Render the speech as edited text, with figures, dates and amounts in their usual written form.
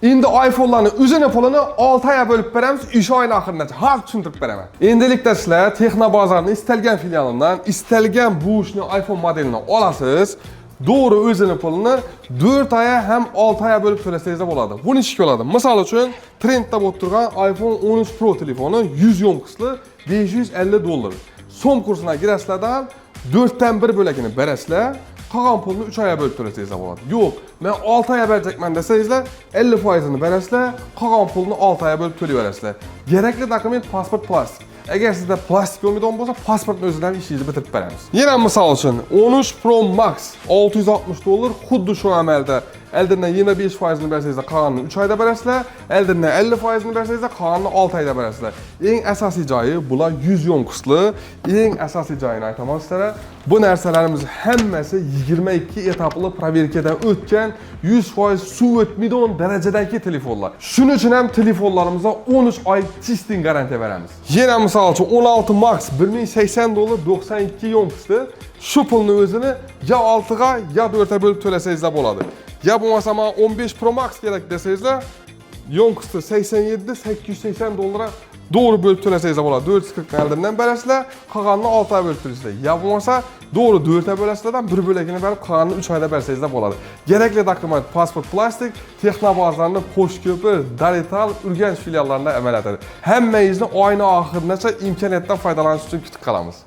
Endi iPhone'larni o'zini pulini 6 oy bo'lib beramiz, ish oyining oxirigacha xalq tushuntirib beraman. Endilikda sizlar Texnobozorning istalgan filialidan istalgan bu ishni iPhone modelini olasiz. Doğru o'zini pulini 4 oy ham 6 oy bo'lib to'lasangiz bo'ladi. Bu nechga bo'ladi? Misol uchun trendda bo'lib turgan iPhone 13 Pro telefoni 100 yomqisli $550. So'm kursuna girasizlardan 4dan 1 bo'lagini berasizlar. Qolgan pulni 3 oy bo'lib to'lasangiz bo'ladi. Yo'q, men 6 oy beracakman desangizlar, 50%ni berasizlar, qolgan pulni 6 oy bo'lib to'layverasizlar. Kerakli dokument pasport plastik. Agar sizda plastik bo'lmaydigan bo'lsa, pasportni o'zidan ishingizni bitirib beramiz. Yana misol uchun 13 Pro Max $660, xuddi shu amalda eldinden 25%ni bersangizlar, qolganini 3 oyda berasizlar, eldinden 50%ni bersangizlar, qolganini 6 oyda berasizlar. Eng asosiy joyi bular 100 yomqisli, eng asosiy joyini aytaman sizlarga. Bu narsalarimiz hammasi 22 etapli proverkadan o'tgan, 100% suv o'tmaydigan darajadagi telefonlar. Shuning uchun ham telefonlarimizga 13 oy testing garantiya beramiz. Yana misol uchun 16 Max $1080 92 yomqisli. Shu pulni o'zini ya 6 ga ya 4 ga bo'lib to'lasangizlar bo'ladi. Ya bo'lmasa men 15 Pro Max kerak desangizlar, yomqisli $87-880 doğru bo'lib to'lasangizlar bo'ladi. 440 eldinden berasizlar, qolganini 6 oy bo'lib to'laysizlar. Ya bo'lmasa doğru 4 oy bo'lasizlardan 1 bo'lagini berib, qolganini 3 oyda bersangizlar bo'ladi. Kerakli dokument pasport plastik, Texnobozorning Qo'shko'pi, Darital, Urganch filiallarida amal etadi. Hammangizni oyning oxirigacha imkoniyatdan foydalanish uchun kutib qolamiz.